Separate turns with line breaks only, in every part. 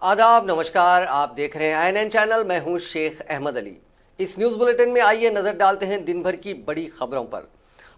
आदाब, नमस्कार। आप देख रहे हैं INN चैनल। मैं हूं शेख अहमद अली। इस न्यूज़ बुलेटिन में आइए नज़र डालते हैं दिन भर की बड़ी खबरों पर।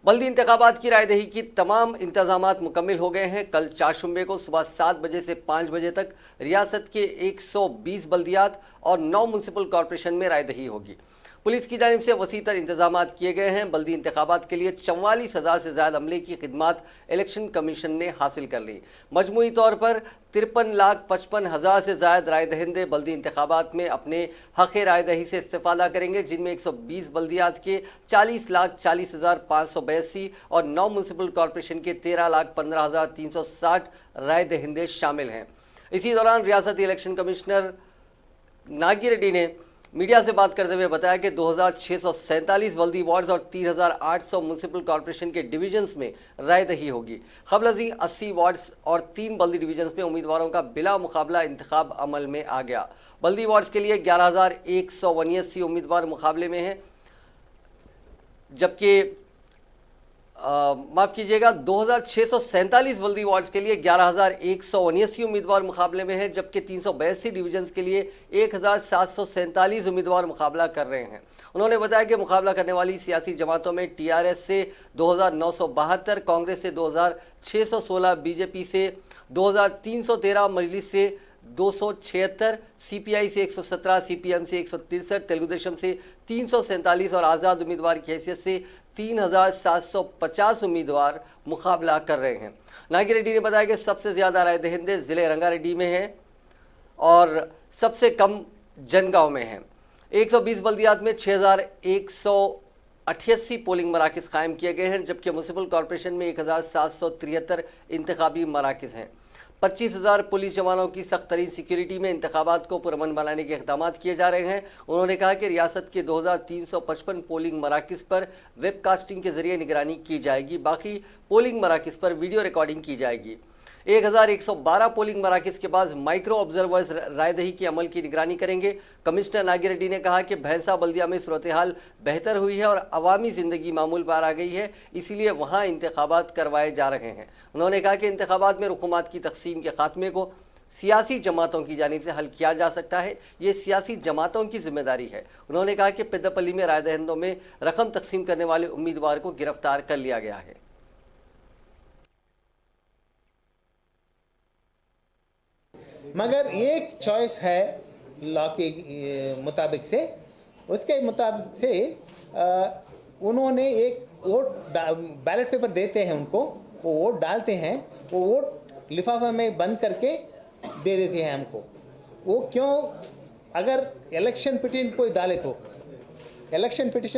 बल्दी इंतखाबात की रायदही की तमाम इंतजामात मुकम्मिल हो गए हैं। कल चारशंबे को सुबह 7 बजे से 5 बजे तक रियासत के 120 बल्दियात और 9 म्यूनसिपल कॉरपोरेशन में रायदही होगी। पुलिस की जानिब से वसीतर इंतजामात किए गए हैं। बल्दी इंतखाबात के लिए 44,000 से ज़्यादा अमले की खिदमात इलेक्शन कमीशन ने हासिल कर ली। मजमूई तौर पर 53,55,000 से ज़्यादा राय दहिंदे बल्दी इंतखाबात में अपने हक़ राय दही से इस्तेफ़ादा करेंगे, जिनमें 120 बल्दियात के 40,40,582 और 9 म्यूनसिपल कॉरपोरेशन के 13,15,360 राय दहिंदे शामिल हैं। इसी दौरान रियासती इलेक्शन कमिश्नर नागी रेड्डी ने मीडिया से बात करते हुए बताया कि 2,647 बल्दी वार्ड्स और 3,800 म्यूनसिपल कॉरपोरेशन के डिवीजन्स में रायदही होगी। क़ब्ल 80 वार्ड्स और 3 बल्दी डिवीजन्स में उम्मीदवारों का बिला मुकाबला इंतखाब अमल में आ गया। बल्दी वार्ड्स के लिए 11,179 उम्मीदवार मुकाबले में हैं, जबकि माफ़ कीजिएगा 2,647 बल्दी वार्ड्स के लिए 11,179 उम्मीदवार मुकाबले में हैं, जबकि 382 डिवीजन्स के लिए 1,747 उम्मीदवार मुकाबला कर रहे हैं। उन्होंने बताया कि मुकाबला करने वाली सियासी जमातों में TRS से 2,972, कांग्रेस से 2,616, BJP से 2,313, मजलिस से 276, CPI से 117, CPM से 163, तेलुगुदेशम से 347 और आज़ाद उम्मीदवार की हैसियत से 3,750 उम्मीदवार मुकाबला कर रहे हैं। नागी रेड्डी ने बताया कि सबसे ज़्यादा राय दहिंदे ज़िले रंगारेड्डी में हैं और सबसे कम जनगांव में हैं। 120 बल्दियात में 6,188 पोलिंग मराकज़ कायम किए गए हैं, जबकि म्यूनसिपल कॉरपोरेशन में 1,773 इंतखाबी मराकज़ हैं। 25,000 पुलिस जवानों की सख्त तरीन सिक्योरिटी में इंतखाबात को पुरअमन बनाने के इक़दाम किए जा रहे हैं। उन्होंने कहा कि रियासत के 2,355 पोलिंग मराकज़ पर वेबकास्टिंग के जरिए निगरानी की जाएगी। बाकी पोलिंग मराकज़ पर वीडियो रिकॉर्डिंग की जाएगी। 1,112 पोलिंग मराकज़ के बाद माइक्रो ऑब्जर्वर्स रायदही के अमल की निगरानी करेंगे। कमिश्नर नागी रेड्डी ने कहा कि भैंसा बल्दिया में सूरत हाल बेहतर हुई है और अवामी ज़िंदगी मामूल पर आ गई है, इसीलिए वहाँ इंतखाबात करवाए जा रहे हैं। उन्होंने कहा कि इंतखाबात में रुकुमात की तकसीम के खात्मे को सियासी जमातों की जानिब से हल किया जा सकता है, ये सियासी जमातों की जिम्मेदारी है। उन्होंने कहा कि पेद्दापल्ली में राय दहिंदों में रकम तकसीम करने वाले उम्मीदवार को गिरफ्तार कर लिया गया है।
मगर एक चॉइस है लॉ के मुताबिक से, उसके मुताबिक से उन्होंने एक वोट बैलेट पेपर देते हैं उनको, वो वोट डालते हैं, वो वोट लिफाफा में बंद करके दे देते हैं हमको। वो क्यों? अगर इलेक्शन पिटीशन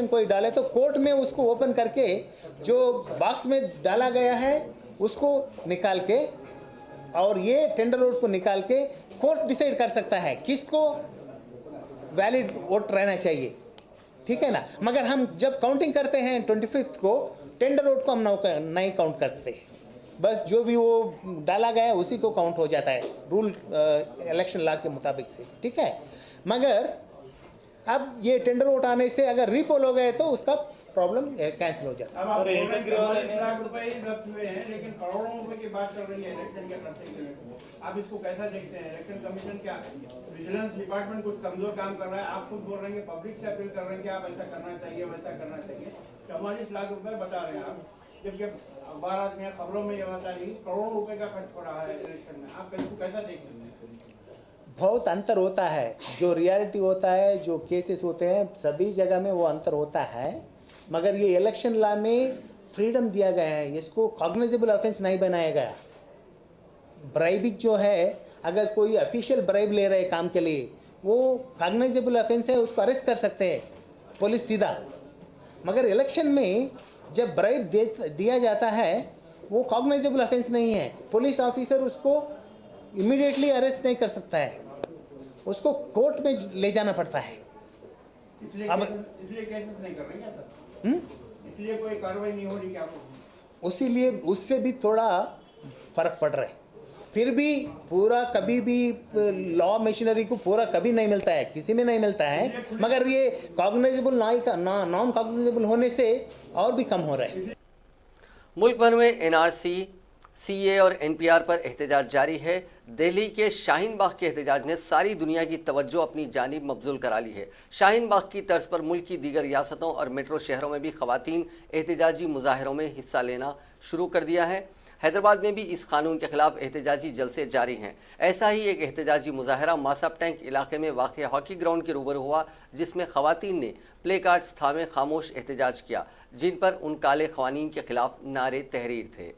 कोई डाले तो कोर्ट में उसको ओपन करके जो बॉक्स में डाला गया है उसको निकाल के, और ये टेंडर वोट को निकाल के कोर्ट डिसाइड कर सकता है किसको वैलिड वोट रहना चाहिए, ठीक है ना। मगर हम जब काउंटिंग करते हैं 25 को, टेंडर वोट को हम नहीं काउंट करते, बस जो भी वो डाला गया उसी को काउंट हो जाता है रूल इलेक्शन लॉ के मुताबिक से, ठीक है। मगर अब ये टेंडर वोट आने से अगर रीपोल हो गए तो उसका प्रॉब्लम कैंसिल हो जाता है।
अब आप लाख रुपए ही जब्त हुए हैं, लेकिन करोड़ों रुपए की बात चल रही है इलेक्शन के खर्चे के लिए। आप इसको कैसा देखते हैं? इलेक्शन कमीशन क्या विजिलेंस डिपार्टमेंट कुछ कमजोर काम कर रहा है? आप खुद बोल रहे हैं, पब्लिक से अपील कर रहे हैं कि आप ऐसा करना चाहिए, वैसा करना चाहिए। 44 लाख रुपए बता रहे हैं आप, जबकि अखबार में खबरों में ये बता रही करोड़ों रुपए का खर्च हो रहा है इलेक्शन में। आप इसको कैसा देखते हैं?
बहुत अंतर होता है, जो रियलिटी होता है, जो केसेस होते हैं, सभी जगह में वो अंतर होता है। मगर ये इलेक्शन लॉ में फ्रीडम दिया गया है, इसको कॉग्निजेबल ऑफेंस नहीं बनाया गया। ब्राइबिंग जो है, अगर कोई ऑफिशियल ब्राइब ले रहे काम के लिए, वो कॉग्निजेबल ऑफेंस है, उसको अरेस्ट कर सकते हैं पुलिस सीधा। मगर इलेक्शन में जब ब्राइब दिया जाता है वो कॉग्निजेबल ऑफेंस नहीं है, पुलिस ऑफिसर उसको इमीडिएटली अरेस्ट नहीं कर सकता है, उसको कोर्ट में ले जाना पड़ता है।
इसलिए केसेस नहीं कर रहे हैं, इसलिए कोई कार्रवाई नहीं हो रही क्या?
उसीलिए उससे भी थोड़ा फर्क पड़ रहा है। फिर भी पूरा कभी भी लॉ मशीनरी को पूरा कभी नहीं मिलता है, किसी में नहीं मिलता है, मगर ये कॉग्निजेबल नॉन कॉग्निजेबल होने से और भी कम हो रहा है।
मुल्क भर में NRC सीए और एनपीआर पर एहतजाज जारी है। दिल्ली के शाहीन बाग के एहतजाज ने सारी दुनिया की तवज्जो अपनी जानिब मबजूल करा ली है। शाहीन बाग की तर्ज पर मुल्क की दीगर रियासतों और मेट्रो शहरों में भी खवातीन एहतजाजी मुजाहरों में हिस्सा लेना शुरू कर दिया है। हैदराबाद में भी इस कानून के खिलाफ एहतजाजी जलसे जारी हैं। ऐसा ही एक एहतजाजी मुजाहरा मासाब टैंक इलाके में वाक़ हॉकी ग्राउंड के रूबरू हुआ, जिसमें खवातीन ने प्ले कार्ड्स थामे खामोश एहतजाज किया, जिन पर उन काले क़वानीन के खिलाफ नारे तहरीर थे।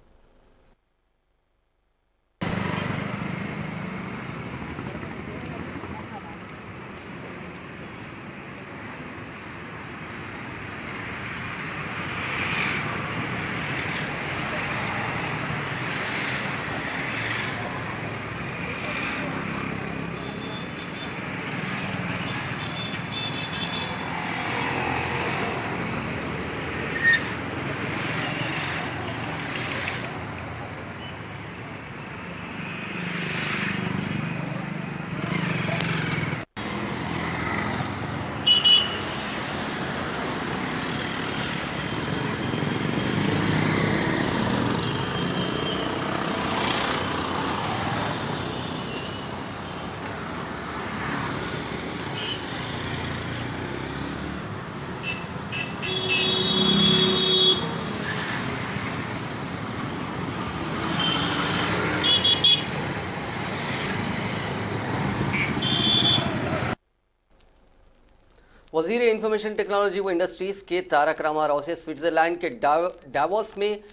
वज़ीर इंफॉर्मेशन टेक्नोलॉजी व इंडस्ट्रीज़ के तारक रामाराव से स्विट्ज़रलैंड के डावोस में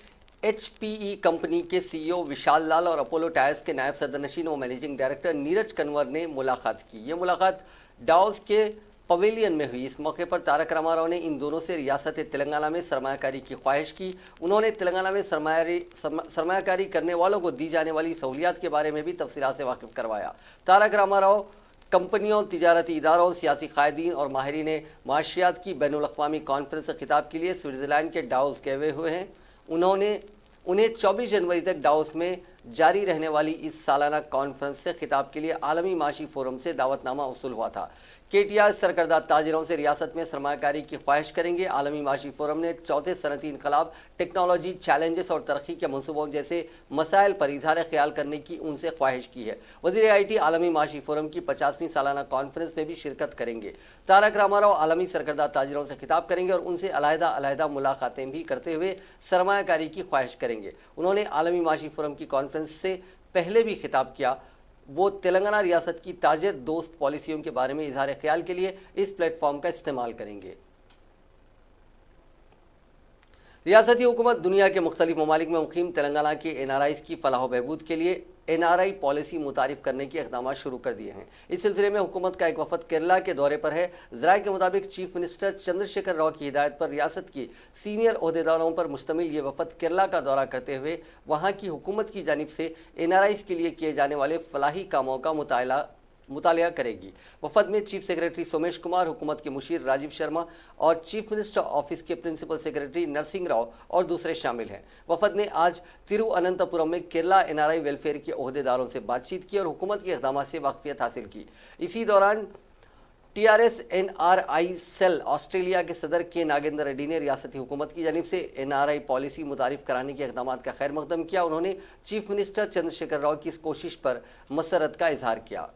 HPE कंपनी के CEO विशाल लाल और अपोलो टायर्स के नायब सदरनशीन व मैनेजिंग डायरेक्टर नीरज कंवर ने मुलाकात की। ये मुलाकात डावोस के पवेलियन में हुई। इस मौके पर तारक रामाराव ने इन दोनों से रियासत तेलंगाना में सरमायाकारी की ख्वाहिश की। उन्होंने तेलंगाना में सरमायाकारी करने वालों को दी जाने वाली सहूलियात के बारे में भी तफसीलात से वाकिफ करवाया। तारक रामाराव कंपनियों, तिजारती इदारों, सियासी कायदीन और माहिरीन माशियात की बैनुल-अक़वामी कॉन्फ्रेंस से खिताब के लिए स्विट्ज़रलैंड के डावोस गए हुए हैं। उन्हें 24 जनवरी तक डावोस में जारी रहने वाली इस सालाना कॉन्फ्रेंस से खिताब के लिए आलमी माशी फोरम से दावतनामा वसूल हुआ था। KTR सरकर्दा ताजिरों से रियासत में सरमायाकारी की ख्वाहिश करेंगे। आलमी माशी फोरम ने चौथे सनती इनकलाब, टेक्नोलॉजी चैलेंजेस और तरक्की के मनसूबों जैसे मसाइल पर इजहार ख्याल करने की उनसे ख्वाहिश की है। वज़ीर IT आलमी माशी फोरम की 50वीं सालाना कॉन्फ्रेंस में भी शिरकत करेंगे। तारक रामाराव आलमी सरकर्दा ताजिरों से खिताब करेंगे और उनसे अलहदा मुलाकातें भी करते हुए सरमायाकारी की ख्वाहिश करेंगे। उन्होंने आलमी माशी फोरम की कॉन्फ्रेंस से पहले भी खिताब किया। वो तेलंगाना रियासत की ताजिर दोस्त पॉलिसियों के बारे में इजहार ख्याल के लिए इस प्लेटफॉर्म का इस्तेमाल करेंगे। रियासती हुकूमत दुनिया के मुख्तलिफ ममालिक में मुकीम तेलंगाना के NRIs की फलाह व बहबूद के लिए NRI पॉलिसी मुतारिफ करने के इक़दाम शुरू कर दिए हैं। इस सिलसिले में हुकूमत का एक वफद केरला के दौरे पर है। ज़राए के मुताबिक चीफ मिनिस्टर चंद्रशेखर राव की हिदायत पर रियासत की सीनियर ओहदेदारों पर मुश्तमिल ये वफद केरला का दौरा करते हुए वहाँ की हुकूमत की जानिब से NRIs के लिए किए जाने वाले फलाही कामों का मुतालिया करेगी। वफद में चीफ सेक्रेटरी सोमेश कुमार, हुकूमत के मुशीर राजीव शर्मा और चीफ मिनिस्टर ऑफिस के प्रिंसिपल सेक्रेटरी नरसिंह राव और दूसरे शामिल हैं। वफद ने आज तिरुअनंतपुरम में केरला NRI वेलफेयर के ओहदेदारों से बातचीत की और हुकूमत के इक़दाम से वाकफियत हासिल की। इसी दौरान TRS NRI सेल ऑस्ट्रेलिया के सदर के नागेंद्र रेड्डी ने रियासती हुकूमत की जानिब से NRI पॉलिसी मुतारिफ कराने के इक़दाम का खैर मकदम किया। उन्होंने चीफ मिनिस्टर चंद्रशेखर राव की इस कोशिश पर मसरत का इजहार किया।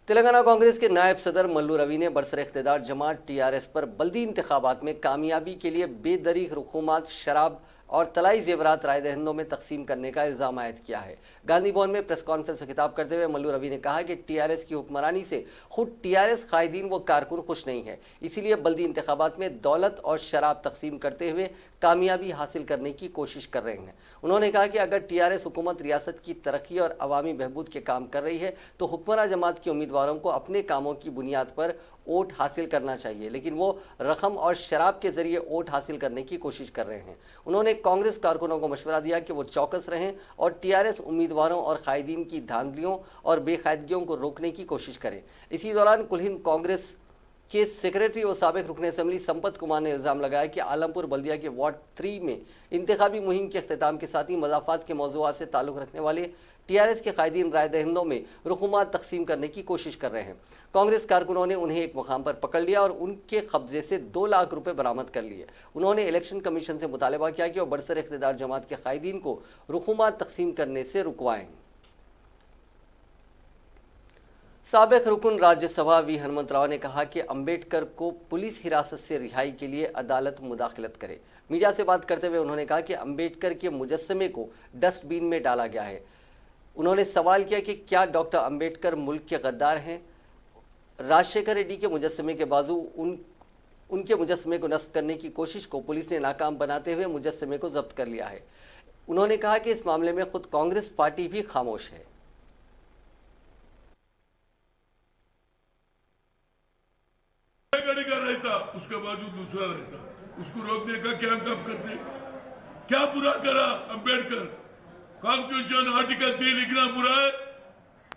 तेलंगाना कांग्रेस के नायब सदर मल्लू रवि ने बरसर इख्तिदार जमात TRS पर बल्दी इंतखाबात में कामयाबी के लिए बेदरीग रकूमात, शराब और तलाई जेवरात राय दहिंदों में तकसीम करने का इल्ज़ाम आयद किया है। गांधी भवन में प्रेस कॉन्फ्रेंस से खिताब करते हुए मल्लू रवि ने कहा कि TRS की हुक्मरानी से खुद TRS कायदीन व कारकुन खुश नहीं है, इसीलिए बल्दी इंतखाबात में दौलत और शराब तकसीम करते हुए कामयाबी हासिल करने की कोशिश कर रहे हैं। उन्होंने कहा कि अगर TRS हुकूमत रियासत की तरक्की और अवामी बहबूद के काम कर रही है तो हुक्मरान जमात के उम्मीदवारों को अपने कामों की बुनियाद पर वोट हासिल करना चाहिए, लेकिन वो रकम और शराब के जरिए वोट हासिल करने की कोशिश कर रहे हैं। उन्होंने कांग्रेस कारकुनों को मशवरा दिया कि वो चौकस रहें और TRS उम्मीदवारों और कायदीन की धांधलियों और बेकायदगियों को रोकने की कोशिश करें। इसी दौरान कुल हिंद कांग्रेस के सेक्रेटरी और साबिक रुकन असेंबली संपत कुमार ने इल्ज़ाम लगाया कि आलमपुर बल्दिया के वार्ड 3 में इंतखाबी मुहिम के अख्तिताम के साथ ही मज़ाफ़ात के मौज़ूआत से ताल्लुक़ रखने वाले टीआरएस के कायदीन राय दहिंदों में रुकुमात तकसीम करने की कोशिश कर रहे हैं। कांग्रेस कारकुनों ने उन्हें एक मुकाम पर पकड़ लिया और उनके कब्जे से 2 लाख रुपए बरामद कर लिए। उन्होंने इलेक्शन कमीशन से मुतालबा किया कि वह बरसर इख्तिदार जमात के कायदीन को रुकुमात तकसीम करने से रुकवाएं। साबिक रुकन राज्यसभा वी हनुमंतराव ने कहा कि अंबेडकर को पुलिस हिरासत से रिहाई के लिए अदालत मुदाखलत करे। मीडिया से बात करते हुए उन्होंने कहा कि अंबेडकर के मुजस्समे को डस्टबिन में डाला गया है। उन्होंने सवाल किया कि क्या डॉक्टर अंबेडकर मुल्क के गद्दार हैं। राजशेखर रेड्डी के मुजस्समे के बाजू उनके मुजस्समे को नस्ब करने की कोशिश को पुलिस ने नाकाम बनाते हुए मुजस्समे को जब्त कर लिया है। उन्होंने कहा कि इस मामले में खुद कांग्रेस पार्टी भी खामोश है।
का रहता उसके बाजू दूसरा रहता, उसको रोकने का क्या काम करते? क्या बुरा करा अंबेडकर? कॉन्स्टिट्यूशन आर्टिकल 3 लिखना बुरा है?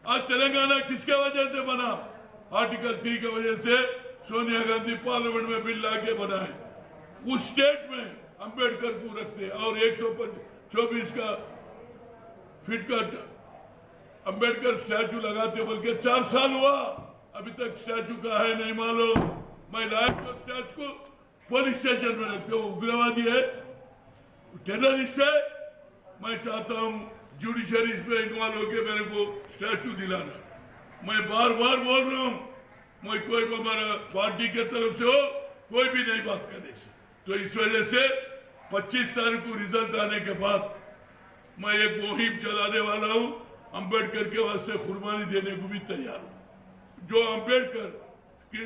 आज तेलंगाना किसके वजह से बना? आर्टिकल 3 की वजह से सोनिया गांधी पार्लियामेंट में बिल लाके बनाए। उस स्टेट में अंबेडकर को रखते और 124 का फीट का अंबेडकर स्टैचू लगाते, बल्कि 4 साल हुआ अभी तक स्टैचू का है नहीं मालूम। मैं लायक स्टैचू को पुलिस स्टेशन में रखते हो, उग्रवादी है, टेररिस्ट है। मैं चाहता हूं जुडिशरी में इन्वॉल्व होकर मेरे को स्टैचू दिलाना। मैं बार बार बोल रहा हूं, मैं कोई हमारा पार्टी के तरफ से हो कोई भी नहीं बात करे। तो इस वजह से 25 तारीख को रिजल्ट आने के बाद मैं एक मुहिम चलाने वाला हूं। अंबेडकर के वास्ते कुर्बानी देने को भी तैयार हूं। जो अंबेडकर के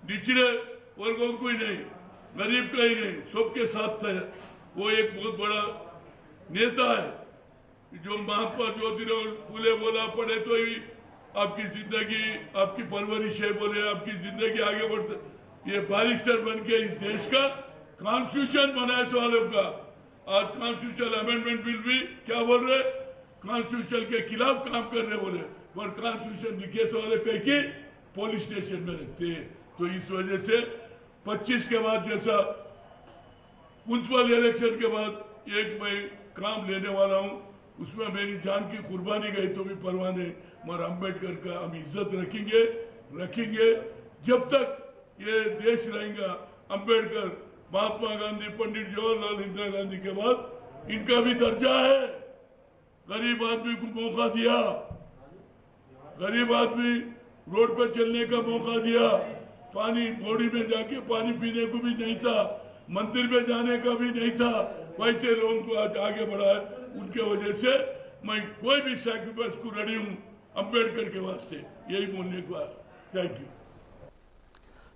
निचले वर्गों को ही नहीं, गरीब का ही नहीं, सबके साथ था। वो एक बहुत बड़ा नेता है। जो महात्मा ज्योतिराव फुले बोला पड़े तो ही आपकी जिंदगी, आपकी परवरिश है, बोले आपकी जिंदगी आगे बढ़ते। ये बैरिस्टर बन के इस देश का कॉन्स्टिट्यूशन बनाए वालों का आज कॉन्स्टिट्यूशन अमेंडमेंट बिल भी क्या बोल रहे? कॉन्स्टिट्यूशन के खिलाफ काम कर रहे बोले, पर कॉन्स्टिट्यूशन लिखे वाले पैकी पुलिस स्टेशन में रखते हैं। तो इस वजह से 25 के बाद जैसा म्युनिसिपल इलेक्शन के बाद एक मैं काम लेने वाला हूं, उसमें मेरी जान की कुर्बानी गई तो भी परवाह नहीं। मगर अंबेडकर का हम इज्जत रखेंगे जब तक ये देश रहेगा। अंबेडकर, महात्मा गांधी, पंडित जवाहरलाल, इंदिरा गांधी के बाद इनका भी दर्जा है। गरीब आदमी को मौका दिया, गरीब आदमी रोड पर चलने का मौका दिया, पानी बोड़ी में जाके पानी पीने को भी नहीं था, मंदिर में जाने का भी नहीं था। वैसे लोगों को आज आगे बढ़ाया। उनके वजह से मैं कोई भी सैक्रिफाइस को रेडी हूं अंबेडकर के वास्ते, यही बोलने को आया। Thank you.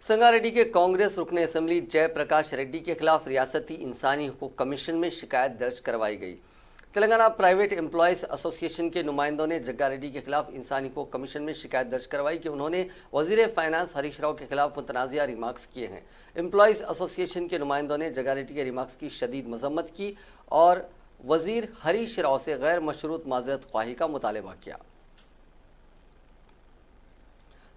संगारेड्डी के कांग्रेस रुकन असेंबली जयप्रकाश रेड्डी के खिलाफ रियासती इंसानी हुकूक कमीशन में शिकायत दर्ज करवाई गई। तेलंगाना प्राइवेट एम्प्लॉयज़ एसोसिएशन के नुमाइंदों ने जग्गा रेड्डी के खिलाफ इंसानी हुकूक कमीशन में शिकायत दर्ज करवाई कि उन्होंने वजीर फाइनेंस हरीश राव के खिलाफ मुतनाज़िया रिमार्क्स किए हैं। एम्प्लॉयज़ एसोसिएशन के नुमाइंदों ने जग्गा रेड्डी के रिमार्क्स की शदीद मजम्मत की और वजीर हरीश राव से गैर मशरूत माजरत ख्वाही का मुतालबा किया।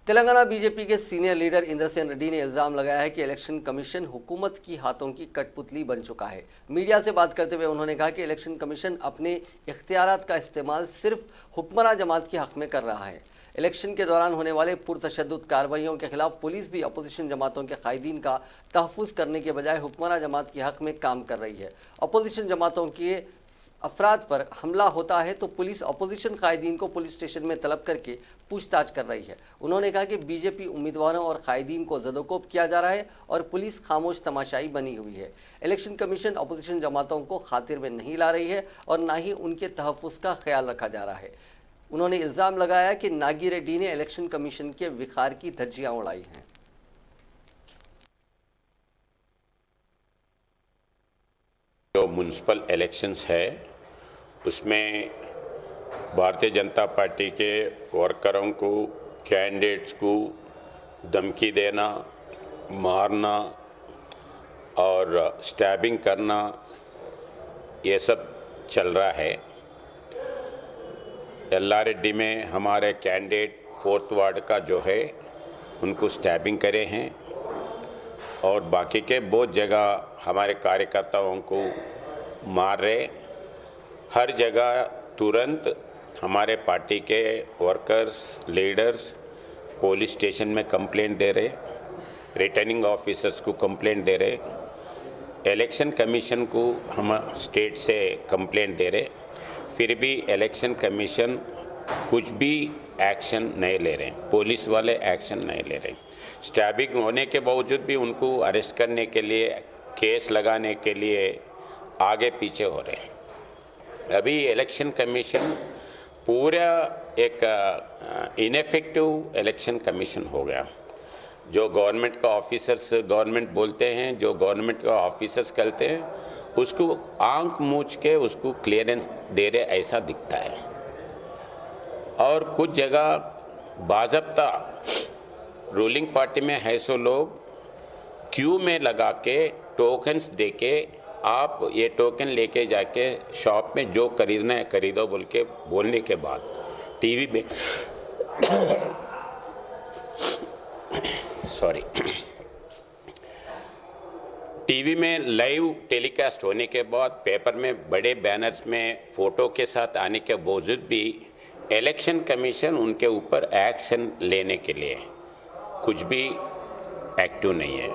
तेलंगाना बीजेपी के सीनियर लीडर इंद्रसेन रेड्डी ने इल्ज़ाम लगाया है कि इलेक्शन कमीशन हुकूमत की हाथों की कठपुतली बन चुका है। मीडिया से बात करते हुए उन्होंने कहा कि इलेक्शन कमीशन अपने इख्तियारात का इस्तेमाल सिर्फ हुक्मरान जमात के हक़ में कर रहा है। इलेक्शन के दौरान होने वाले पुरतशद्दुद कार्रवाइयों के खिलाफ पुलिस भी अपोजिशन जमातों के कायदीन का तहफ़्फ़ुज़ करने के बजाय हुक्मरान जमात के हक़ में काम कर रही है। अपोजिशन जमातों के अफराद पर हमला होता है तो पुलिस अपोजिशन कायदीन को पुलिस स्टेशन में तलब करके पूछताछ कर रही है। उन्होंने कहा कि बीजेपी उम्मीदवारों और कायदीन को ज़दोकोब किया जा रहा है और पुलिस खामोश तमाशाई बनी हुई है। इलेक्शन कमीशन अपोजिशन जमातों को खातिर में नहीं ला रही है और ना ही उनके तहफ़्फ़ुज़ का ख्याल रखा जा रहा है। उन्होंने इल्ज़ाम लगाया कि नागी रेड्डी ने इलेक्शन कमीशन के विखार की धज्जियाँ उड़ाई हैं।
जो म्युनिसिपल इलेक्शंस है उसमें भारतीय जनता पार्टी के वर्करों को, कैंडिडेट्स को धमकी देना, मारना और स्टैबिंग करना, ये सब चल रहा है। एल्लारेड्डी में हमारे कैंडिडेट 4th वार्ड का जो है उनको स्टैबिंग करे हैं और बाकी के बहुत जगह हमारे कार्यकर्ताओं को मार रहे। हर जगह तुरंत हमारे पार्टी के वर्कर्स, लीडर्स पुलिस स्टेशन में कंप्लेंट दे रहे, रिटर्निंग ऑफिसर्स को कंप्लेंट दे रहे, इलेक्शन कमीशन को हम स्टेट से कंप्लेंट दे रहे, फिर भी इलेक्शन कमीशन कुछ भी एक्शन नहीं ले रहे, पुलिस वाले एक्शन नहीं ले रहे। स्टैबिंग होने के बावजूद भी उनको अरेस्ट करने के लिए, केस लगाने के लिए आगे पीछे हो रहे। अभी इलेक्शन कमीशन पूरा एक इनएफेक्टिव इलेक्शन कमीशन हो गया। जो गवर्नमेंट का ऑफिसर्स गवर्नमेंट बोलते हैं, जो गवर्नमेंट का ऑफिसर्स करते हैं, उसको आंख मूछ के उसको क्लियरेंस दे रहे ऐसा दिखता है। और कुछ जगह बाज़ाब्ता रूलिंग पार्टी में है सो लोग क्यू में लगा के टोकन्स दे के आप ये टोकन लेके जाके शॉप में जो खरीदना है खरीदो बोल के बोलने के बाद टीवी में टीवी में लाइव टेलीकास्ट होने के बाद पेपर में बड़े बैनर्स में फ़ोटो के साथ आने के बावजूद भी इलेक्शन कमीशन उनके ऊपर एक्शन लेने के लिए कुछ भी एक्टिव नहीं है।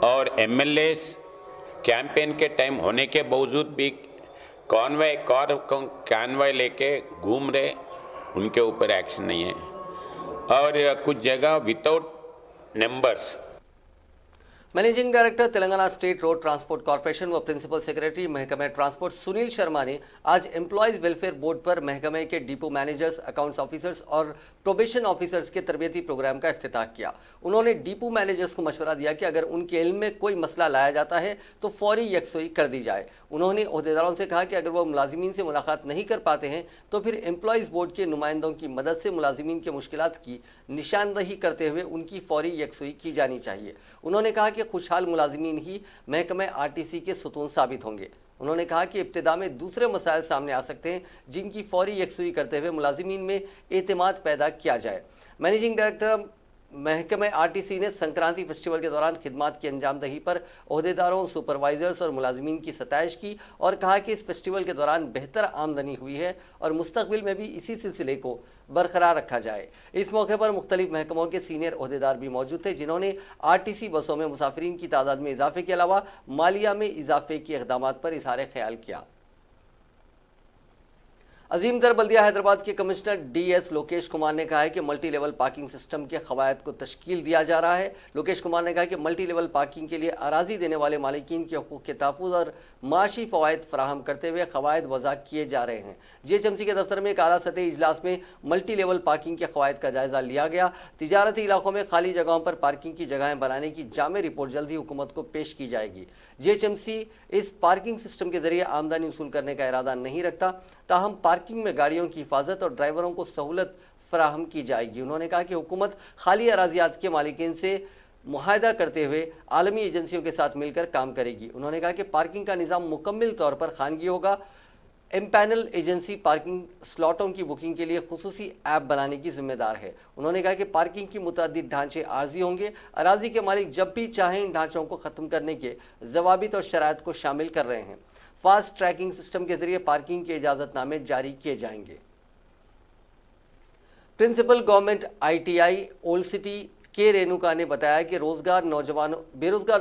और एमएलएस कैंपेन के टाइम होने के बावजूद भी कॉन्वॉय लेके घूम रहे, उनके ऊपर एक्शन नहीं है। और कुछ जगह without numbers.
Managing director Telangana state road transport corporation व प्रिंसिपल सेक्रेटरी महकमे ट्रांसपोर्ट सुनील शर्मा ने आज एम्प्लॉयज वेलफेयर बोर्ड पर महकमे के डिपो मैनेजर्स, अकाउंट्स ऑफिसर्स और प्रोबेशन ऑफिसर्स के तरबियती प्रोग्राम का इफ्तिताह किया। उन्होंने डिपो मैनेजर्स को मशवरा दिया कि अगर उनके इल्म में कोई मसला लाया जाता है तो फौरी यकसुई कर दी जाए। उन्होंने ओहदेदारों से कहा कि अगर वो मुलाजिमीन से मुलाकात नहीं कर पाते हैं तो फिर एम्प्लॉयज़ बोर्ड के नुमाइंदों की मदद से मुलाजिमीन के मुश्किलात की निशानदही करते हुए उनकी फौरी यकसुई की जानी चाहिए। उन्होंने कहा कि खुशहाल मुलाजिमीन ही महकमे आरटीसी के सुतून साबित होंगे। उन्होंने कहा कि इब्तिदा में दूसरे मसाइल सामने आ सकते हैं जिनकी फौरी यकसुई करते हुए मुलाजिमीन में एतमाद पैदा किया जाए। मैनेजिंग डायरेक्टर महकमे आरटीसी ने संक्रांति फेस्टिवल के दौरान खिदमात की अंजामदही पर ओहदेदारों, सुपरवाइजर्स और मुलाजिमीन की सताइश की और कहा कि इस फेस्टिवल के दौरान बेहतर आमदनी हुई है और मुस्तकबिल में भी इसी सिलसिले को बरकरार रखा जाए। इस मौके पर मुख्तलिफ महकमों के सीनियर ओहदेदार भी मौजूद थे जिन्होंने आरटीसी बसों में मुसाफिरीन की तादाद में इजाफे के अलावा मालिया में इजाफे के इक़दामात पर इज़हार ख्याल किया। अजीमतर बल्दिया हैदराबाद के कमिश्नर डीएस लोकेश कुमार ने कहा है कि मल्टी लेवल पार्किंग सिस्टम के क़वायद को तश्कील दिया जा रहा है। लोकेश कुमार ने कहा कि मल्टी लेवल पार्किंग के लिए अराजी देने वाले मालिकीन के हकूक़ के तहफ़्फ़ुज़ और माशी फ़वाइद फराहम करते हुए क़वायद वज़ा किए जा रहे हैं। जीएचएमसी के दफ्तर में एक आला सतही इजलास में मल्टी लेवल पार्किंग के क़वायद का जायज़ा लिया गया। तिजारती इलाकों में खाली जगहों पर पार्किंग की जगहें बनाने की जामे रिपोर्ट जल्द ही हुकूमत को पेश की जाएगी। जीएचएमसी इस पार्किंग सिस्टम के जरिए आमदनी वसूल करने का इरादा नहीं रखता, ताहम पार्किंग में गाड़ियों की हिफाजत और ड्राइवरों को सहूलत फराहम की जाएगी। उन्होंने कहा कि हुकूमत खाली अराजियात के मालिकीन से मुआहदा करते हुए आलमी एजेंसियों के साथ मिलकर काम करेगी। उन्होंने कहा कि पार्किंग का निज़ाम मुकम्मल तौर पर खानगी होगा। एम्पैनल एजेंसी पार्किंग स्लॉटों की बुकिंग के लिए खुसूसी ऐप बनाने की जिम्मेदार है। उन्होंने कहा कि पार्किंग की मुतअद्दिद ढांचे आर्जी होंगे। अराजी के मालिक जब भी चाहें इन ढांचों को ख़त्म करने के ज़वाबित और शराइत को शामिल कर रहे हैं। फास्ट ट्रैकिंग सिस्टम के जरिए पार्किंग के इजाज़तनामे जारी किए जाएंगे। Principal government ITI old city के रेणुका ने बताया कि बेरोजगार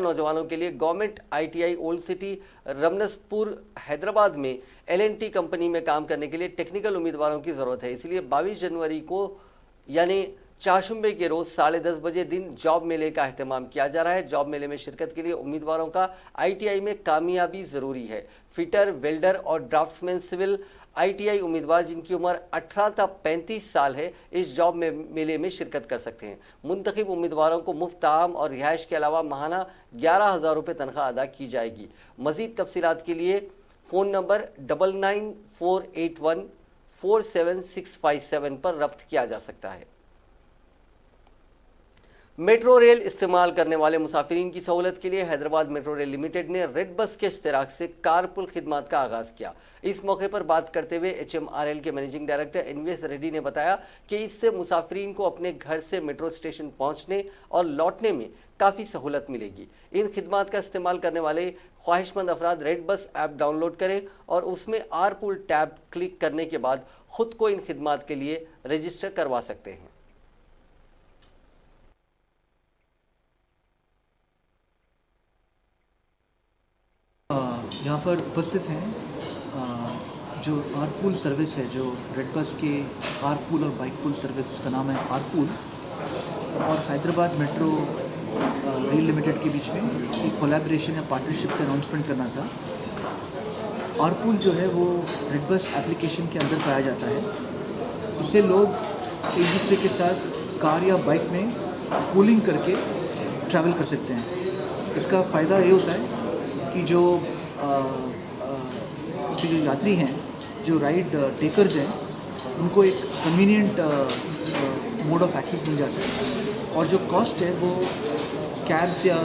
नौजवानों के लिए government ITI old city Ramanaspur Hyderabad में एलएनटी कंपनी में काम करने के लिए टेक्निकल उम्मीदवारों की ज़रूरत है। इसलिए 22 जनवरी को यानी चारशंबे के रोज़ 10:30 बजे दिन जॉब मेले का अहतमाम किया जा रहा है। जॉब मेले में शिरकत के लिए उम्मीदवारों का आईटीआई में कामयाबी ज़रूरी है। फिटर, वेल्डर और ड्राफ्ट्समैन सिविल आईटीआई उम्मीदवार जिनकी उम्र 18 से 35 साल है इस जॉब मेले में शिरकत कर सकते हैं। मुंतखब उम्मीदवारों को मुफ्त आम और रिहाइश के अलावा माहाना 11,000 रुपये तनख्वाह अदा की जाएगी। मज़ीद तफसीलात के लिए फ़ोन नंबर 9948147657 पर रब्त किया जा सकता है। मेट्रो रेल इस्तेमाल करने वाले मुसाफिरीन की सहूलत के लिए हैदराबाद मेट्रो रेल लिमिटेड ने रेड बस के इश्तराक से कारपुल खिदमत का आगाज़ किया। इस मौके पर बात करते हुए HMRL के मैनेजिंग डायरेक्टर NVS रेड्डी ने बताया कि इससे मुसाफिरीन को अपने घर से मेट्रो स्टेशन पहुंचने और लौटने में काफ़ी सहूलत मिलेगी। इन खिदमत का इस्तेमाल करने वाले ख्वाहिशमंद अफराद रेड बस ऐप डाउनलोड करें और उसमें कारपुल टैब क्लिक करने के बाद खुद को इन खिदमत के लिए रजिस्टर करवा सकते हैं।
यहाँ पर उपस्थित हैं जो कारपूल सर्विस है, जो रेड बस के कारपूल और बाइक पूल सर्विस का नाम है कारपूल, और हैदराबाद मेट्रो रेल लिमिटेड के बीच में एक कोलैबोरेशन या पार्टनरशिप का अनाउंसमेंट करना था। कारपूल जो है वो रेड बस एप्लीकेशन के अंदर पाया जाता है। इससे लोग एक दूसरे के साथ कार या बाइक में पूलिंग करके ट्रैवल कर सकते हैं। इसका फ़ायदा ये होता है कि जो उसके जो यात्री हैं, जो राइड टेकर्स हैं, उनको एक कन्वीनियंट मोड ऑफ एक्सेस मिल जाता है और जो कॉस्ट है वो कैब्स या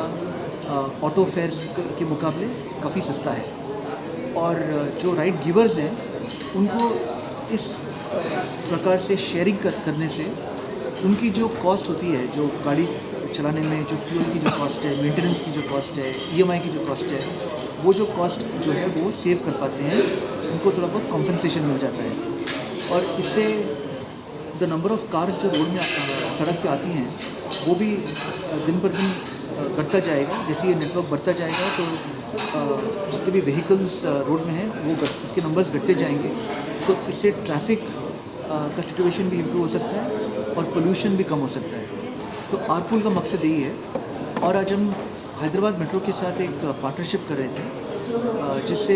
ऑटो फेयर्स के मुकाबले काफ़ी सस्ता है। और जो राइड गिवर्स हैं उनको इस प्रकार से शेयरिंग करने से उनकी जो कॉस्ट होती है, जो गाड़ी चलाने में जो फ्यूल की जो कॉस्ट है, मेंटेनेंस की जो कॉस्ट है, EMI की जो कॉस्ट है, वो जो कॉस्ट जो है वो सेव कर पाते हैं, उनको थोड़ा बहुत कॉम्पनसेशन मिल जाता है। और इससे द नंबर ऑफ कार्स जो रोड में सड़क पे आती हैं वो भी दिन पर दिन बढ़ता जाएगा। जैसे ये नेटवर्क बढ़ता जाएगा तो जितने भी व्हीकल्स रोड में हैं वो इसके नंबर्स घटते जाएंगे, तो इससे ट्रैफिक का सिचुएशन भी इम्प्रूव हो सकता है और पोल्यूशन भी कम हो सकता है। तो कारपूल का मकसद यही है। और आज हम हैदराबाद मेट्रो के साथ एक पार्टनरशिप कर रहे थे जिससे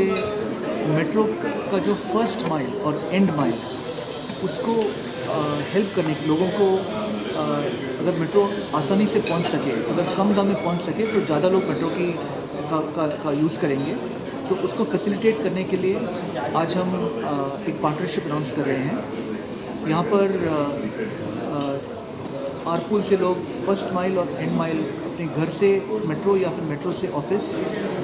मेट्रो का जो फर्स्ट माइल और एंड माइल उसको हेल्प करने के लोगों को अगर मेट्रो आसानी से पहुंच सके, अगर कम दाम में पहुंच सके तो ज़्यादा लोग मेट्रो का यूज़ करेंगे। तो उसको फैसिलिटेट करने के लिए आज हम एक पार्टनरशिप अनाउंस कर रहे हैं। यहाँ पर कारपूल से लोग फर्स्ट माइल और एंड माइल अपने घर से मेट्रो या फिर मेट्रो से ऑफिस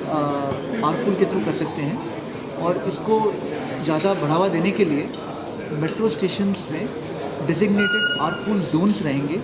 कारपूल के थ्रू कर सकते हैं। और इसको ज़्यादा बढ़ावा देने के लिए मेट्रो स्टेशंस में डिजिग्नेटेड कारपूल जोन्स रहेंगे।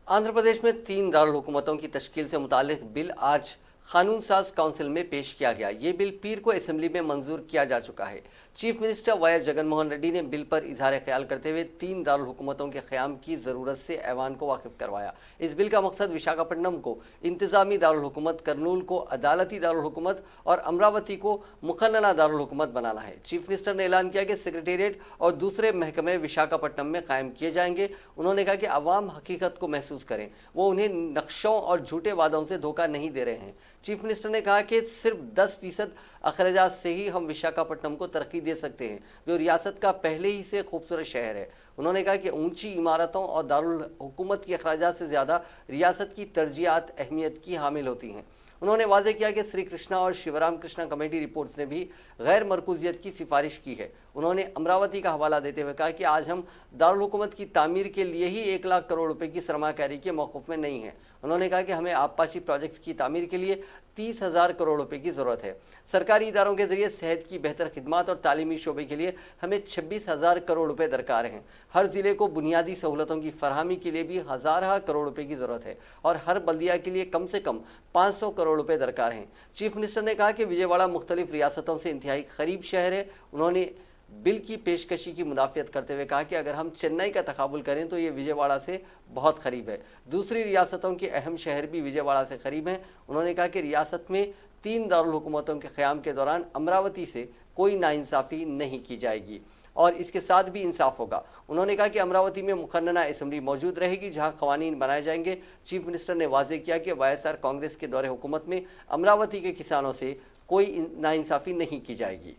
आंध्र प्रदेश में 3 दारुल हुकूमतों की तश्कील से मुतालिक बिल आज कानून साज काउंसिल में पेश किया गया। ये बिल पीर को असेंबली में मंजूर किया जा चुका है। Chief minister YS Jaganmohan Reddy ने बिल पर इजहार ख्याल करते हुए 3 दारुल हुकूमतों के क़याम की ज़रूरत से ऐवान को वाकिफ़ करवाया। इस बिल का मकसद विशाखापट्टनम को इंतज़ामी दारुल हुकूमत, करनूल को अदालती दारुल हुकूमत और अमरावती को मुक़न्नना दारुल हुकूमत बनाना है। चीफ मिनिस्टर ने ऐलान किया कि सेक्रेटेरिएट और दूसरे महकमे विशाखापट्टनम में कायम किए जाएंगे। उन्होंने कहा कि अवाम हकीकत को महसूस करें, वो उन्हें नक्शों और झूठे वादों से धोखा नहीं दे रहे हैं। चीफ मिनिस्टर ने कहा कि सिर्फ 10% अखराजात से ही हम विशाखापट्टनम को तरक्की दे सकते हैं, जो रियासत का पहले ही से खूबसूरत शहर है। उन्होंने कहा कि ऊंची इमारतों और दारुल हुकूमत की अखराजात से ज़्यादा रियासत की तरजीहात अहमियत की हामिल होती हैं। उन्होंने वाज़ेह किया कि श्री कृष्णा और शिवराम कृष्णा कमेटी रिपोर्ट्स ने भी गैर मरकूजियत की सिफारिश की है। उन्होंने अमरावती का हवाला देते हुए कहा कि आज हम दारुल हुकूमत की तामीर के लिए ही 1 लाख करोड़ रुपए की सरमाकारी के मौक़िफ़ में नहीं है। उन्होंने कहा कि हमें आबपाशी प्रोजेक्ट्स की तामीर के लिए 30,000 करोड़ रुपए की ज़रूरत है। सरकारी इदारों के जरिए सेहत की बेहतर खिदमत और तालीमी शोबे के लिए हमें 26,000 करोड़ रुपए दरकार हैं। हर ज़िले को बुनियादी सहूलतों की फरहमी के लिए भी हज़ार करोड़ रुपए की ज़रूरत है और हर बल्दिया के लिए कम से कम 500 करोड़ रुपए दरकार हैं। चीफ मिनिस्टर ने कहा कि विजयवाड़ा मुख्तलिफ रियासतों से इंतहाई करीब शहर है। उन्होंने बिल की पेशकशी की मुदाफ़ियत करते हुए कहा कि अगर हम चेन्नई का तकाबुल करें तो ये विजयवाड़ा से बहुत करीब है। दूसरी रियासतों के अहम शहर भी विजयवाड़ा से करीब हैं। उन्होंने कहा कि रियासत में 3 दारुल हुकूमतों के क़याम के दौरान अमरावती से कोई नाइंसाफ़ी नहीं की जाएगी और इसके साथ भी इंसाफ होगा। उन्होंने कहा कि अमरावती में मुक़न्नना असेंबली मौजूद रहेगी जहां क़वानीन बनाए जाएंगे। चीफ मिनिस्टर ने वाज़ेह किया कि YSR कांग्रेस के दौरे हुकूमत में अमरावती के किसानों से कोई नाइंसाफ़ी नहीं की जाएगी।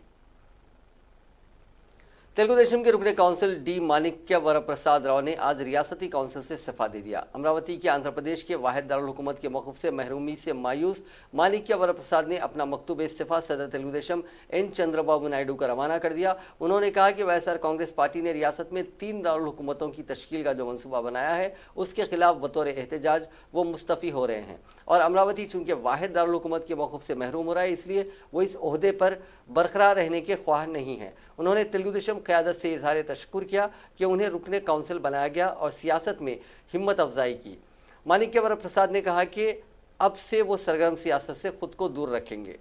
तेलुगुदेशम के रुकने काउंसिल डी माणिक्य वरप्रसाद राव ने आज रियासती काउंसिल से इस्तीफा दे दिया। अमरावती के आंध्र प्रदेश के वाहिद दारुल हुकूमत के मौक़िफ़ से महरूमी से मायूस माणिक्य वरप्रसाद ने अपना मकतूब इस्तीफा सदर तेलुगुदेशम एन चंद्रबाबू नायडू को रवाना कर दिया। उन्होंने कहा कि वाईएसआर कांग्रेस पार्टी ने रियासत में 3 दारुल हुकूमतों की तश्कील का जो मनसूबा बनाया है उसके खिलाफ बतौर एहतजाज वो मुस्तफ़ी हो रहे हैं और अमरावती चूँकि वाहिद दारुल हुकूमत के मौक़िफ़ से महरूम हो रहा है इसलिए वो इस ओहदे पर बरकरार रहने के ख्वाह नहीं है। उन्होंने तेलुगुदेशम क़यादत से इज़हार तशक्कुर किया कि उन्हें रुकने काउंसिल बनाया गया और सियासत में हिम्मत अफजाई की। माणिक्य वरप्रसाद ने कहा कि अब से वो सरगर्म सियासत से खुद को दूर रखेंगे।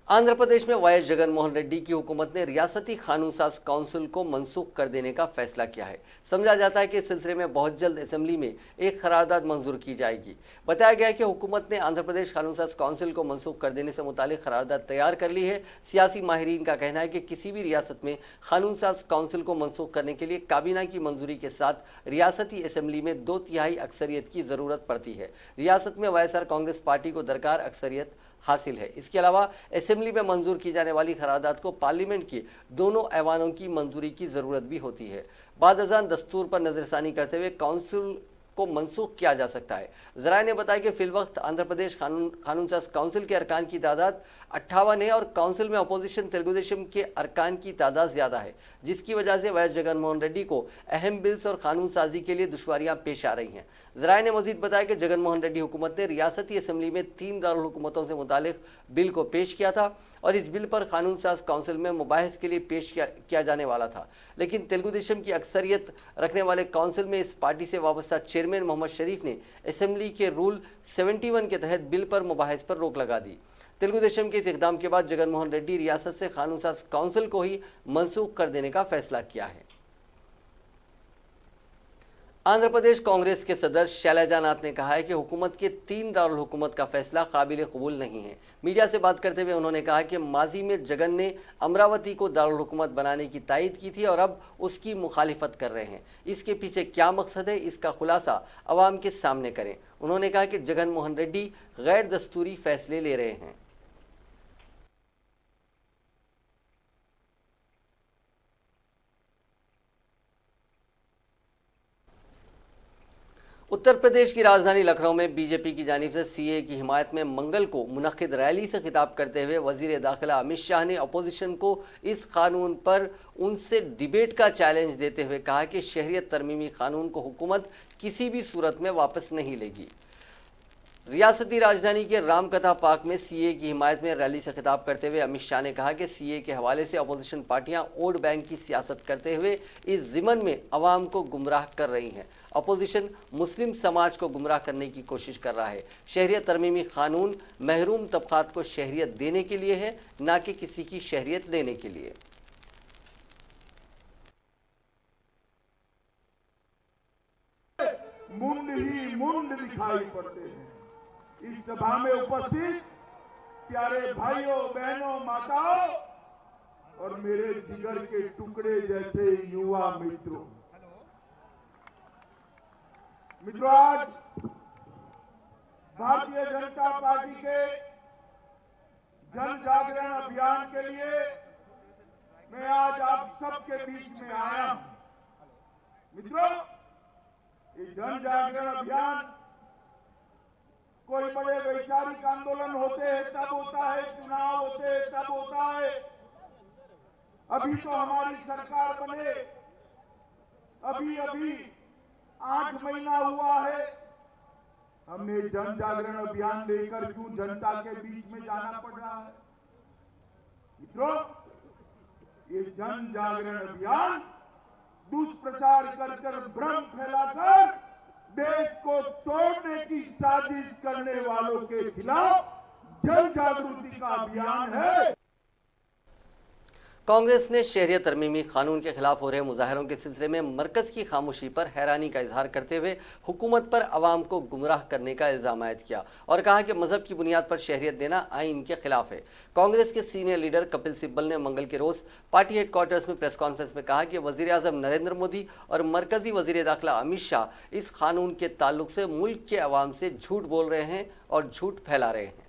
आंध्र प्रदेश में वाईएस जगनमोहन रेड्डी की हुकूमत ने रियासती कानून साज काउंसिल को मनसूख कर देने का फैसला किया है। समझा जाता है कि इस सिलसिले में बहुत जल्द असेंबली में एक करारदाद मंजूर की जाएगी। बताया गया है कि हुकूमत ने आंध्र प्रदेश कानून साज काउंसिल को मनसूख कर देने से मुतालिक करारदाद तैयार कर ली है। सियासी माहिरीन का कहना है कि किसी भी रियासत में कानून साज काउंसिल को मनसूख करने के लिए काबीना की मंजूरी के साथ रियासती असेंबली में 2/3 अक्सरियत की ज़रूरत पड़ती है। रियासत में वाईएसआर कांग्रेस पार्टी को दरकार अक्सरियत हासिल है। इसके अलावा असेंबली में मंजूर की जाने वाली करारदाद को पार्लियामेंट के दोनों ऐवानों की मंजूरी की ज़रूरत भी होती है। बाद अज़ान दस्तूर पर नज़रसानी करते हुए काउंसिल को मनसूख किया जा सकता है। ज़राए ने बताया कि फिलवक्त आंध्र प्रदेश कानून साज काउंसिल के अरकान की तादाद 58 है और काउंसिल में अपोजिशन तेलुगुदेशम के अरकान की तादाद ज़्यादा है, जिसकी वजह से वाईएस जगनमोहन रेड्डी को अहम बिल्स और कानून साजी के लिए दुश्वारियां पेश आ रही हैं। ज़राए ने मजीद बताया कि जगनमोहन रेड्डी हुकूमत ने रियासती असेंबली में 3 दारुल हुकूमतों से मुतालिक बिल को पेश किया था और इस बिल पर कानून साज काउंसिल में मुबाहिस के लिए पेश किया जाने वाला था, लेकिन तेलुगुदेशम की अक्सरियत रखने वाले काउंसिल में इस पार्टी से वाबस्ता चेयरमैन मोहम्मद शरीफ ने असेंबली के रूल 71 के तहत बिल पर मुबाहिस पर रोक लगा दी। तेलुगुदेशम के इस इक़दाम के बाद जगनमोहन रेड्डी रियासत से कानून साज काउंसिल को ही मनसूख कर देने का फैसला किया है। आंध्र प्रदेश कांग्रेस के सदर शैलजा नाथ ने कहा है कि हुकूमत के 3 दारुल हुकूमत का फैसला काबिल कबूल नहीं है। मीडिया से बात करते हुए उन्होंने कहा कि माजी में जगन ने अमरावती को दारुल हुकूमत बनाने की तायद की थी और अब उसकी मुखालिफत कर रहे हैं। इसके पीछे क्या मकसद है, इसका खुलासा अवाम के सामने करें। उन्होंने कहा कि जगनमोहन रेड्डी गैर दस्तूरी फैसले ले रहे हैं। उत्तर प्रदेश की राजधानी लखनऊ में बीजेपी की जानिब से सीए की हिमायत में मंगल को मुनक्किद रैली से खिताब करते हुए वजीर दाखिला अमित शाह ने अपोजिशन को इस कानून पर उनसे डिबेट का चैलेंज देते हुए कहा कि शहरियत तरमीमी कानून को हुकूमत किसी भी सूरत में वापस नहीं लेगी। रियासती राजधानी के रामकथा पार्क में सीए की हिमायत में रैली से खिताब करते हुए अमित शाह ने कहा कि सीए के हवाले से अपोजिशन पार्टियां वोट बैंक की सियासत करते हुए इस ज़िमन में अवाम को गुमराह कर रही हैं। अपोजिशन मुस्लिम समाज को गुमराह करने की कोशिश कर रहा है। शहरियत तरमीमी कानून महरूम तबकात को शहरियत देने के लिए है, ना कि किसी की शहरियत लेने के लिए।
मुंड ही मुंड दिखाई पड़ते हैं। इस सभा में उपस्थित प्यारे भाइयों, बहनों, माताओं और मेरे जिगर के टुकड़े जैसे युवा मित्रों, आज भारतीय जनता पार्टी के जन जागरण अभियान के लिए मैं आज आप सबके बीच में आया हूं। मित्रों, ये जन जागरण अभियान कोई बड़े वैचारिक आंदोलन होते हैं तब होता है, चुनाव होते हैं तब होता है। अभी तो हमारी सरकार बने अभी 8 महीना हुआ है। हमने जन जागरण अभियान लेकर क्यों जनता के बीच में जाना पड़ रहा है? मित्रों, ये जन जागरण अभियान दुष्प्रचार कर भ्रम फैलाकर देश को तोड़ने की साजिश करने वालों के खिलाफ जन जागृति का अभियान है।
कांग्रेस ने शहरियत तरमीमी कानून के खिलाफ हो रहे मुजाहरों के सिलसिले में मरकज़ की खामोशी पर हैरानी का इजहार करते हुए हुकूमत पर अवाम को गुमराह करने का इल्ज़ाम आयद किया और कहा कि मजहब की बुनियाद पर शहरियत देना आइन के खिलाफ है। कांग्रेस के सीनियर लीडर कपिल सिब्बल ने मंगल के रोज़ पार्टी हेडक्वार्टर्स में प्रेस कॉन्फ्रेंस में कहा कि वज़ीर आज़म नरेंद्र मोदी और मरकज़ी वज़ीर दाखिला अमित शाह इस कानून के ताल्लुक से मुल्क के अवाम से झूठ बोल रहे हैं और झूठ फैला रहे हैं।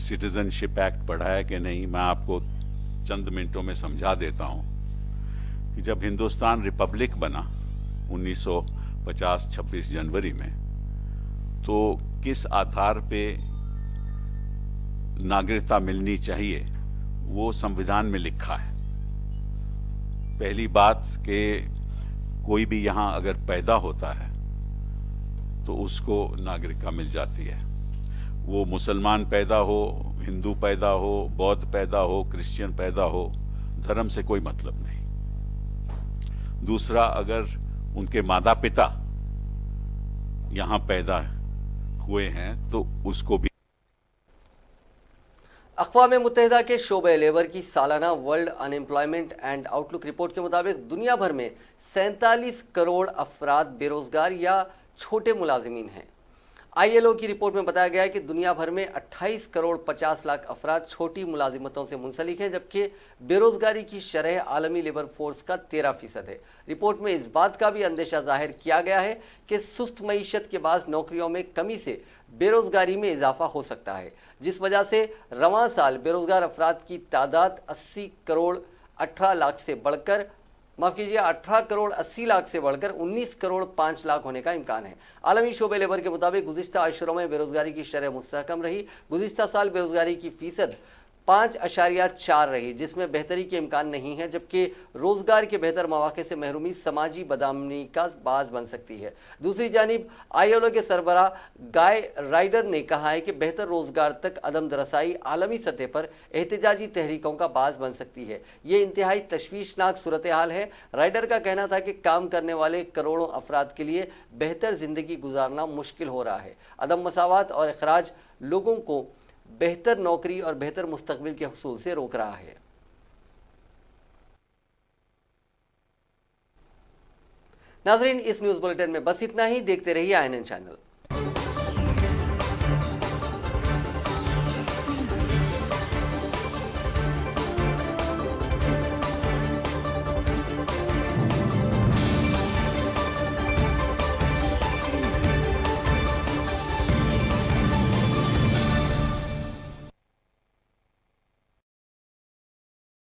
सिटीजनशिप एक्ट पढ़ा है कि नहीं, मैं आपको चंद मिनटों में समझा देता हूं कि जब हिंदुस्तान रिपब्लिक बना 1950 26 जनवरी में, तो किस आधार पे नागरिकता मिलनी चाहिए वो संविधान में लिखा है। पहली बात कि कोई भी यहाँ अगर पैदा होता है तो उसको नागरिकता मिल जाती है। वो मुसलमान पैदा हो, हिंदू पैदा हो, बौद्ध पैदा हो, क्रिश्चियन पैदा हो, धर्म से कोई मतलब नहीं। दूसरा, अगर उनके माता पिता यहाँ पैदा हुए हैं तो उसको भी।
अक़वाम मुत्तहिदा के शोबे लेबर की सालाना world unemployment and outlook report के मुताबिक दुनिया भर में 47 करोड़ अफराद बेरोजगार या छोटे मुलाजिमीन हैं। ILO की रिपोर्ट में बताया गया है कि दुनिया भर में 28 करोड़ 50 लाख अफराद छोटी मुलाजिमतों से मुंसलिक हैं, जबकि बेरोजगारी की शरह आलमी लेबर फोर्स का 13% है। रिपोर्ट में इस बात का भी अंदेशा जाहिर किया गया है कि सुस्त मईशत के बाद नौकरियों में कमी से बेरोजगारी में इजाफा हो सकता है, जिस वजह से रवां साल बेरोजगार अफराद की तादाद 18 करोड़ 80 लाख से बढ़कर 19 करोड़ 5 लाख होने का इम्कान है। आलमी शोबे लेबर के मुताबिक गुज़िश्ता अशरों में बेरोजगारी की शरह मुस्तहकम रही। गुज़िश्ता साल बेरोजगारी की फीसद 5.4 रही, जिसमें बेहतरी के इम्कान नहीं है, जबकि रोजगार के बेहतर मौके से महरूमी समाजी बदआमनी का बाज बन सकती है। दूसरी जानिब ILO के सरबराह गाय राइडर ने कहा है कि बेहतर रोजगार तक अदम दरसाई आलमी सतह पर एहतजाजी तहरीकों का बाज बन सकती है। ये इंतहाई तशवीशनाक सूरत हाल है। राइडर का कहना था कि काम करने वाले करोड़ों अफराद के लिए बेहतर जिंदगी गुजारना मुश्किल हो रहा है। अदम मसावत और अखराज लोगों को बेहतर नौकरी और बेहतर मुस्तकबिल के हुसूल से रोक रहा है। नाज़रीन, इस न्यूज़ बुलेटिन में बस इतना ही। देखते रहिए INN चैनल।